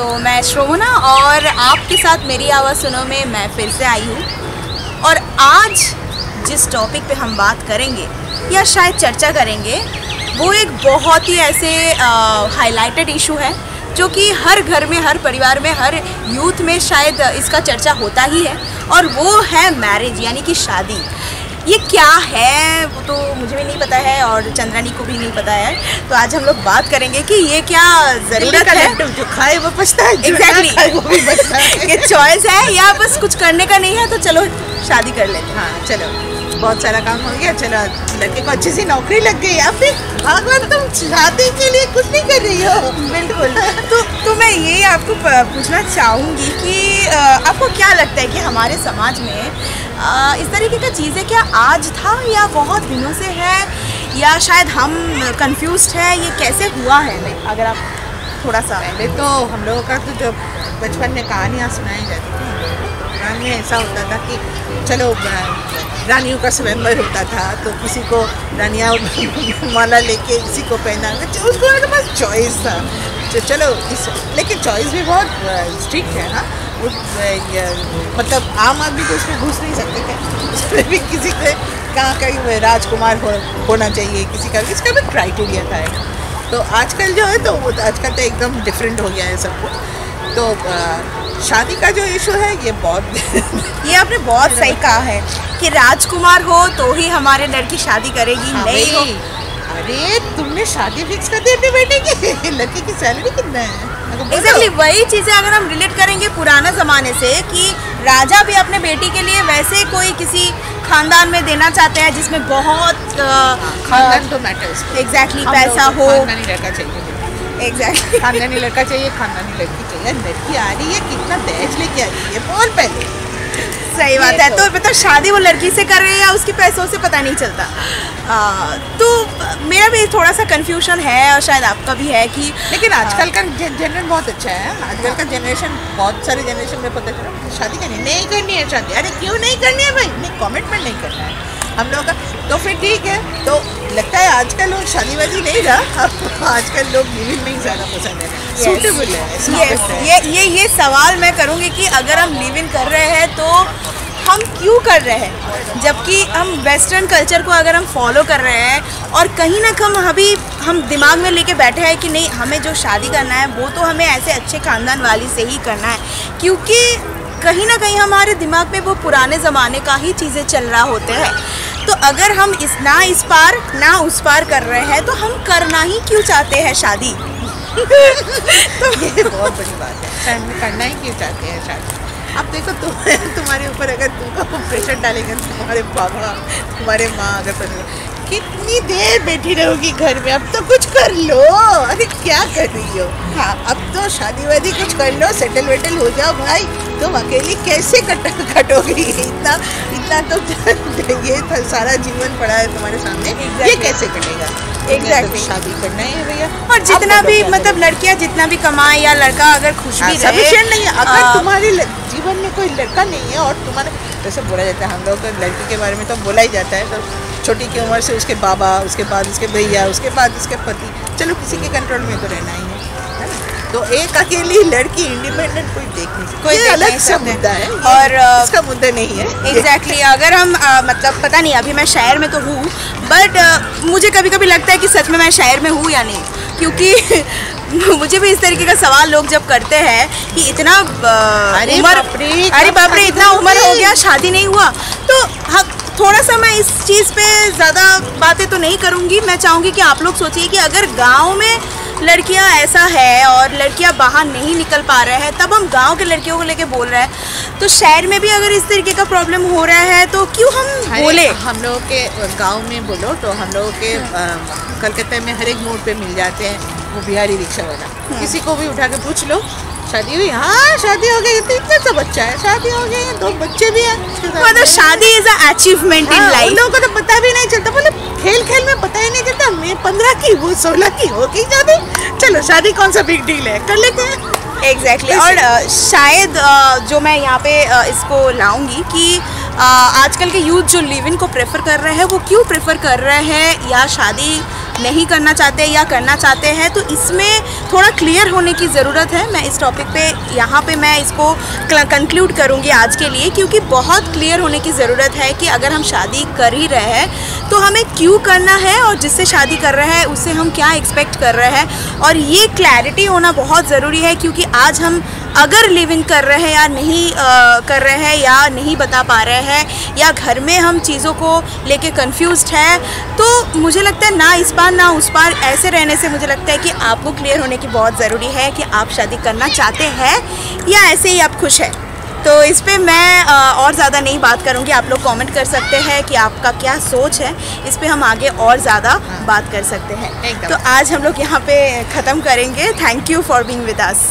सो मैं श्रोवना और आपके साथ मेरी आवाज़ सुनो में मैं फिर से आई हूँ। और आज जिस टॉपिक पे हम बात करेंगे या शायद चर्चा करेंगे वो एक बहुत ही ऐसे हाईलाइटेड इशू है जो कि हर घर में, हर परिवार में, हर यूथ में शायद इसका चर्चा होता ही है, और वो है मैरिज यानी कि शादी। ये क्या है वो तो मुझे भी नहीं पता है और चंद्रानी को भी नहीं पता है, तो आज हम लोग बात करेंगे कि ये क्या ज़रूरत है, जो खाए वो बचता है, एग्जैक्टली वो भी बचता है। ये चॉइस है या बस कुछ करने का नहीं है तो चलो शादी कर लेते हैं। हाँ चलो, बहुत सारा काम हो गया, चलो लड़के को अच्छी सी नौकरी लग गई, या फिर भगवान तुम शादी के लिए कुछ नहीं कर रही हो। बिल्कुल। तो मैं ये आपको पूछना चाहूँगी कि आपको क्या लगता है कि हमारे समाज में इस तरीके का चीज़ें क्या आज था या बहुत दिनों से है, या शायद हम कंफ्यूज्ड है, ये कैसे हुआ है? अगर आप थोड़ा सा। पहले तो हम लोगों का तो जब बचपन में कहानियाँ सुनाई जाती थी, पुराने में ऐसा होता था कि चलो रानियों का स्वयंवर होता था, तो किसी को रानियाँ माला लेके किसी को पहना, उसको मेरे पास चॉइस था, तो चलो लेकिन चॉइस भी बहुत स्ट्रिक्ट है ना। मतलब आम आदमी तो उसमें घुस नहीं सकते थे, उसमें भी किसी के कहाँ कहीं राजकुमार होना चाहिए, किसी का इसका भी क्राइटेरिया था। तो आजकल जो है तो आजकल तो एकदम डिफरेंट हो गया है सब कुछ। तो शादी का जो इशू है ये बहुत ये आपने बहुत सही कहा है कि राजकुमार हो तो ही हमारे लड़की शादी करेगी। हाँ, नहीं हो, अरे तुमने शादी फिक्स कर दी अपने बेटे की, लड़की की सैलरी कितना है? एग्जैक्टली वही चीज़ें अगर हम रिलेट करेंगे पुराना ज़माने से कि राजा भी अपने बेटी के लिए वैसे कोई किसी खानदान में देना चाहते हैं जिसमें बहुत खानदान तो मैटर्स, एग्जैक्टली पैसा हो, खानदानी लड़का चाहिए, एग्जैक्टली खानदानी लड़का चाहिए, खानदानी लड़की चाहिए। लड़की आ रही है, कितना दहेज लेके आ रही है, बोल पहले। सही बात है। तो मतलब शादी वो लड़की से कर रहे हैं या उसके पैसों से पता नहीं चलता। तो मेरा भी थोड़ा सा कंफ्यूजन है और शायद आपका भी है कि लेकिन आजकल का जनरेशन बहुत अच्छा है। आजकल का जनरेशन, बहुत सारे जनरेशन में पता चला शादी नहीं करनी है शादी। अरे क्यों नहीं करनी है भाई? नहीं, कमिटमेंट नहीं करना है हम लोग का, तो फिर ठीक है। तो लगता है आजकल लोग शादी वादी नहीं रहा, आजकल लोग लिविंग में ही ज़्यादा पसंद है, सूटेबल है। ये सवाल मैं करूँगी कि अगर हम लिव इन कर रहे हैं तो हम क्यों कर रहे हैं, जबकि हम वेस्टर्न कल्चर को अगर हम फॉलो कर रहे हैं और कहीं ना कहीं अभी हम दिमाग में लेके बैठे हैं कि नहीं, हमें जो शादी करना है वो तो हमें ऐसे अच्छे खानदान वाली से ही करना है, क्योंकि कहीं ना कहीं हमारे दिमाग में वो पुराने ज़माने का ही चीज़ें चल रहा होते हैं। तो अगर हम इस पार ना उस पार कर रहे हैं तो हम करना ही क्यों चाहते हैं शादी? तो ये बहुत बड़ी बात है, करना ही क्यों चाहते हैं शादी? अब देखो तुम्हारे ऊपर अगर तुमको प्रेशर डालेंगे तुम्हारे पापा, तुम्हारे माँ, अगर कितनी देर बैठी रहोगी घर में, अब तो कुछ कर लो। अरे क्या कर रही हो? हाँ, अब तो शादी वादी कुछ कर लो, सेटल वेटल हो जाओ भाई। तुम अकेली कैसे कटोगी? इतना तो ये सारा जीवन पड़ा है तुम्हारे सामने, ये कैसे कटेगा? एग्जैक्टली, शादी करना है भैया। और जितना भी मतलब लड़कियां जितना भी कमाए या लड़का अगर खुश भी रहे, नहीं है। अगर तुम्हारे जीवन में कोई लड़का नहीं है और तुम्हारे, जैसे बोला जाता है हम लोग लड़की के बारे में तो बोला ही जाता है, तो छोटी की उम्र से उसके बाबा, उसके बाद उसके भैया, उसके बाद उसके पति, चलो किसी के कंट्रोल में तो रहना ही है। तो एक अकेली लड़की इंडिपेंडेंट कोई देख नहीं सकती, कोई अलग सा मुद्दा है और इसका मुद्दा नहीं है। एग्जैक्टली अगर हम मतलब पता नहीं, अभी मैं शहर में तो हूँ, बट मुझे कभी कभी लगता है कि सच में मैं शहर में हूँ या नहीं, क्योंकि मुझे भी इस तरीके का सवाल लोग जब करते हैं कि इतना उम्र, अरे बाप रे इतना उम्र हो गया शादी नहीं हुआ, तो हम थोड़ा सा मैं इस चीज़ पे ज़्यादा बातें तो नहीं करूँगी। मैं चाहूँगी कि आप लोग सोचिए कि अगर गांव में लड़कियां ऐसा है और लड़कियां बाहर नहीं निकल पा रहे हैं, तब हम गांव के लड़कियों को लेके बोल रहे हैं, तो शहर में भी अगर इस तरीके का प्रॉब्लम हो रहा है तो क्यों हम बोले? हम लोगों के गांव में बोलो तो हम लोगों के कलकत्ता में हर एक मोड़ पे मिल जाते हैं वो बिहारी रिक्शा वाला, किसी को भी उठा के पूछ लो शादी हुई? हाँ शादी हो गई, इतना सा बच्चा है, शादी हो गई, 2 बच्चे भी हैं। मतलब शादी is a achievement in life. लोगों को तो पता भी नहीं चलता, मतलब खेल में पता ही नहीं चलता, मैं 15 की वो 16 की हो गई शादी, चलो शादी कौन सा बिग डील है, कर लेते हैं। एग्जैक्टली और शायद जो मैं यहाँ पे इसको लाऊंगी कि आजकल के यूथ जो लिव इन को प्रेफर कर रहे हैं वो क्यों प्रेफर कर रहे हैं या शादी नहीं करना चाहते या करना चाहते हैं, तो इसमें थोड़ा क्लियर होने की ज़रूरत है। मैं इस टॉपिक पे यहाँ पे मैं इसको कंक्लूड करूँगी आज के लिए, क्योंकि बहुत क्लियर होने की ज़रूरत है कि अगर हम शादी कर ही रहे हैं तो हमें क्यों करना है और जिससे शादी कर रहे हैं उससे हम क्या एक्सपेक्ट कर रहे हैं, और ये क्लैरिटी होना बहुत ज़रूरी है। क्योंकि आज हम अगर लिव इन कर रहे हैं या नहीं कर रहे हैं या नहीं बता पा रहे हैं या घर में हम चीज़ों को लेके कंफ्यूज्ड है, तो मुझे लगता है ना इस पार ना उस पार ऐसे रहने से मुझे लगता है कि आपको क्लियर होने की बहुत ज़रूरी है कि आप शादी करना चाहते हैं या ऐसे ही आप खुश हैं। तो इस पे मैं और ज़्यादा नहीं बात करूँगी, आप लोग कमेंट कर सकते हैं कि आपका क्या सोच है, इस पे हम आगे और ज़्यादा बात कर सकते हैं। तो आज हम लोग यहाँ पे ख़त्म करेंगे। Thank you for being with us.